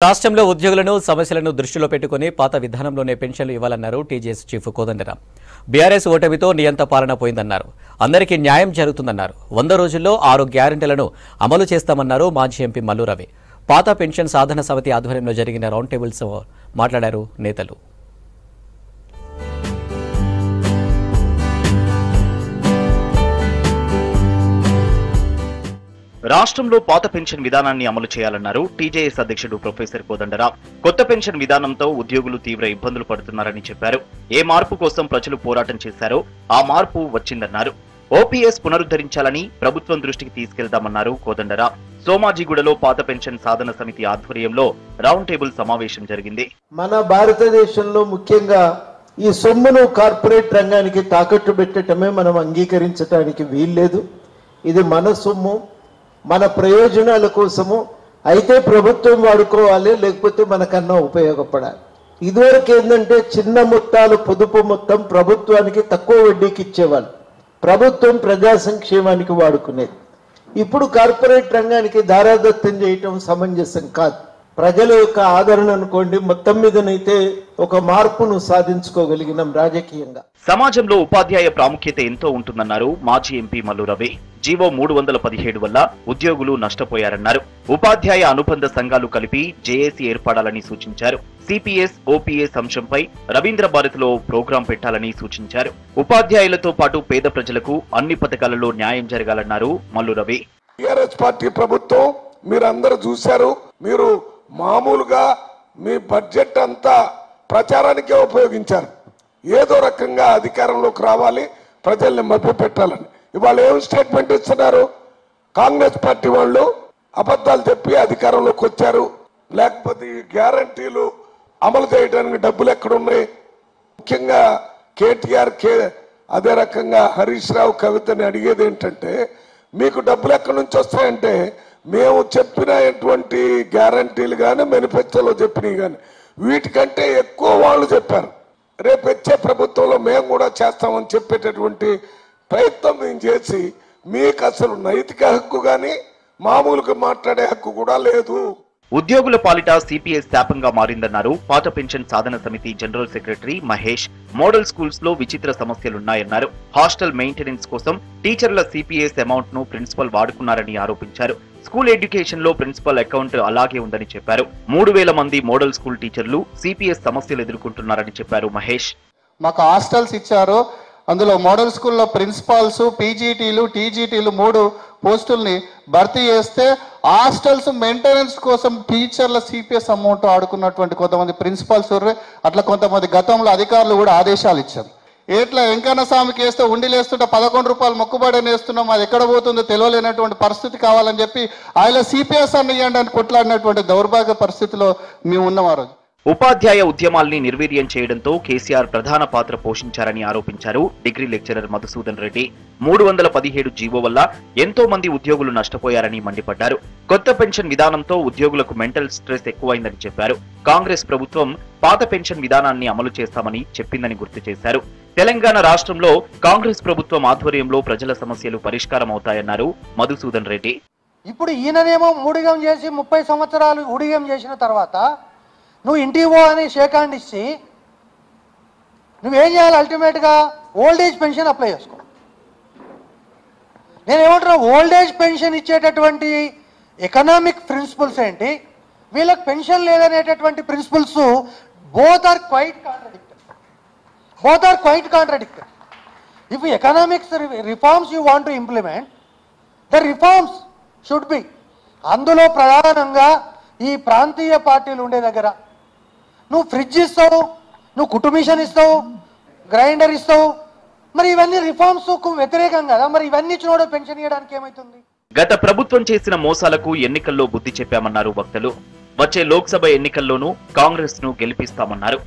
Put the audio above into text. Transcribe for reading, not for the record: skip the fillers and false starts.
రాష్ట్రంలో ఉద్యోగులను సమస్యలను దృష్టిలో పెట్టుకుని పాత విధానంలోనే పెన్షన్లు ఇవ్వాలన్నారు టీజేఎస్ చీఫ్ కోదండరాం. బీఆర్ఎస్ ఓటమితో నియంత పాలన పోయిందన్నారు. అందరికీ న్యాయం జరుగుతుందన్నారు. 100 రోజుల్లో 6 గ్యారెంటీలను అమలు చేస్తామన్నారు మాజీ ఎంపీ మల్లు రవి. పాత పెన్షన్ సాధన సమితి ఆధ్వర్యంలో జరిగిన రౌండ్ టేబుల్స్ మాట్లాడారు నేతలు. రాష్ట్రంలో పాత పెన్షన్ విధానాన్ని అమలు చేయాలన్నారు టీజేఎస్ అధ్యక్షుడు ప్రొఫెసర్ కోదండరాం. కొత్త పెన్షన్ విధానంతో ఉద్యోగులు తీవ్ర ఇబ్బందులు పడుతున్నారని చెప్పారు. ఏ మార్పు కోసం ప్రజలు పోరాటం చేశారో ఆ మార్పు వచ్చిందన్నారు. ఓపీఎస్ పునరుద్ధరించాలని ప్రభుత్వం దృష్టికి తీసుకెళ్తామన్నారు కోదండరాం. సోమాజిగూడలో పాత పెన్షన్ సాధన సమితి ఆధ్వర్యంలో రౌండ్ టేబుల్ సమావేశం జరిగింది. మన భారతదేశంలో ముఖ్యంగా ఈ సొమ్మును కార్పొరేట్ రంగానికి తాకట్టు పెట్టడమే మనం అంగీకరించడానికి వీల్లేదు. ఇది మన సొమ్ము, మన ప్రయోజనాల కోసము అయితే ప్రభుత్వం వాడుకోవాలి, లేకపోతే మనకన్నా ఉపయోగపడాలి. ఇదివరకు ఏంటంటే చిన్న మొత్తాలు పొదుపు మొత్తం ప్రభుత్వానికి తక్కువ వడ్డీకి ఇచ్చేవాళ్ళు, ప్రభుత్వం ప్రజా సంక్షేమానికి వాడుకునేది. ఇప్పుడు కార్పొరేట్ రంగానికి దారాదత్తం చేయటం సమంజసం కాదు. ప్రజల యొక్క ఆదరణ అనుకోండి, మొత్తం మీదనైతే ఒక మార్పును సాధించుకోగలిగినాం రాజకీయంగా. సమాజంలో ఉపాధ్యాయ ప్రాముఖ్యత ఎంతో ఉంటుందన్నారు మాజీ ఎంపీ మల్లు రవి. జీవో 317 వల్ల ఉద్యోగులు నష్టపోయారన్నారు. ఉపాధ్యాయ అనుబంధ సంఘాలు కలిపి జేఏసీ ఏర్పడాలని సూచించారు. సిపిఎస్, ఓపీఎస్ అంశంపై రవీంద్ర భారతిలో ప్రోగ్రాం పెట్టాలని సూచించారు. ఉపాధ్యాయులతో పాటు పేద ప్రజలకు అన్ని పథకాలలో న్యాయం జరగాలన్నారు మల్లు రవి. టీఆర్ఎస్ పార్టీ ప్రభుత్వం మీరందరూ చూశారు. మీరు మామూలుగా మీ బడ్జెట్ అంతా ప్రచారానికే ఉపయోగించారు. ఏదో రకంగా అధికారంలోకి రావాలి, ప్రజల్ని మభ్య పెట్టాలని. ఇవాళ ఏం స్టేట్మెంట్ ఇస్తున్నారు? కాంగ్రెస్ పార్టీ వాళ్ళు అబద్ధాలు చెప్పి అధికారంలోకి వచ్చారు, లేకపోతే ఈ గ్యారంటీలు అమలు చేయడానికి డబ్బులు ఎక్కడున్నాయి? ముఖ్యంగా కేటీఆర్ అదే రకంగా హరీష్ రావు కవితని అడిగేది ఏంటంటే, మీకు డబ్బులు ఎక్కడి నుంచి వస్తాయంటే మేము చెప్పినటువంటి గ్యారంటీలు కానీ మేనిఫెస్టోలో చెప్పినవి కానీ వీటికంటే ఎక్కువ వాళ్ళు చెప్పారు. రేపు వచ్చే ప్రభుత్వంలో మేము కూడా చేస్తామని చెప్పేటటువంటి ప్రయత్నం మేము చేసి మీకు అసలు నైతిక హక్కు కానీ మామూలుగా మాట్లాడే హక్కు కూడా లేదు. ఉద్యోగుల పాలిట సిపిఎస్ శాపంగా మారిందన్నారు పాత పెన్షన్ సాధన సమితి general secretary Mahesh. Model schools లో విచిత్ర సమస్యలున్నాయన్నారు. హాస్టల్ మెయింటెనెన్స్ కోసం టీచర్ల సిపిఎస్ అమౌంట్ ను ప్రిన్సిపల్ వాడుకున్నారని ఆరోపించారు. స్కూల్ ఎడ్యుకేషన్ లో ప్రిన్సిపల్ అకౌంట్ అలాగే ఉందని చెప్పారు. 3000 మంది మోడల్ స్కూల్ టీచర్లు సిపిఎస్ సమస్యలు ఎదుర్కొంటున్నారని చెప్పారు మహేష్. మాకు హాస్టల్స్ ఇచ్చారు, అందులో మోడల్ స్కూల్లో ప్రిన్సిపాల్స్, పీజీటీలు, టీజీటీలు 3 పోస్టుల్ని భర్తీ చేస్తే హాస్టల్స్ మెయింటెనెన్స్ కోసం టీచర్ల సిపిఎస్ అమౌంట్ ఆడుకున్నటువంటి కొంతమంది ప్రిన్సిపాల్స్, అట్లా కొంతమంది గతంలో అధికారులు కూడా ఆదేశాలు ఇచ్చారు. ఎట్లా వెంకన్న స్వామికి వేస్తే ఉండిలేస్తుంటే 11 రూపాయలు మొక్కుబడి వేస్తున్నాం, అది ఎక్కడ పోతుందో తెలియలేనటువంటి పరిస్థితి కావాలని చెప్పి ఆయన సిపిఎస్ అన్ని ఇవ్వండి అని కొట్లాడినటువంటి దౌర్భాగ్య పరిస్థితిలో మేము ఉన్నాం ఆ రోజు. ఉపాధ్యాయ ఉద్యమాల్ని నిర్వీర్యం చేయడంతో కేసీఆర్ ప్రధాన పాత్ర పోషించారని ఆరోపించారు degree lecturer Madhusudan Reddy. 317 GO వల్ల ఎంతో మంది ఉద్యోగులు నష్టపోయారని మండిపడ్డారు. కొత్త పెన్షన్ విధానంతో ఉద్యోగులకు మెంటల్ స్ట్రెస్ ఎక్కువైందని చెప్పారు. కాంగ్రెస్ ప్రభుత్వం పాత పెన్షన్ విధానాన్ని అమలు చేస్తామని చెప్పిందని గుర్తు చేశారు. తెలంగాణ రాష్ట్రంలో కాంగ్రెస్ ప్రభుత్వం ఆధ్వర్యంలో ప్రజల సమస్యలు పరిష్కారం అవుతాయన్నారు మధుసూదన్ రెడ్డి. ఇప్పుడు ఈయననేమో ఊడిగం చేసి 30 సంవత్సరాలు ఊడిగం చేసిన తర్వాత నువ్వు ఇంటికి పో అని షేక్ హ్యాండ్ ఇచ్చి నువ్వేం చేయాలి? అల్టిమేట్గా ఓల్డ్ ఏజ్ పెన్షన్ అప్లై చేసుకో. నేనేమంటున్నా, ఓల్డ్ ఏజ్ పెన్షన్ ఇచ్చేటటువంటి ఎకనామిక్ ప్రిన్సిపల్స్ ఏంటి, వీళ్ళకి పెన్షన్ లేదనేటటువంటి principles both are quite contradicted. If economics reforms you want to implement, the reforms should be, అందులో ప్రధానంగా ఈ ప్రాంతీయ పార్టీలు ఉండే దగ్గర నువ్వు ఫ్రిడ్జ్ ఇస్తావు, నువ్వు కుటుంబిషన్ ఇస్తావు, గ్రైండర్ ఇస్తావు, మరి ఇవన్నీ రిఫార్మ్స్ కు వ్యతిరేకం కదా. మరి ఇవన్నీ చూడ పెన్షన్ ఇవ్వడానికి ఏమైతుంది? గత ప్రభుత్వం చేసిన మోసాలకు ఎన్నికల్లో బుద్ధి చెప్పామన్నారు వక్తలు. వచ్చే లోక్సభ ఎన్నికల్లోనూ కాంగ్రెస్ ను గెలిపిస్తామన్నారు.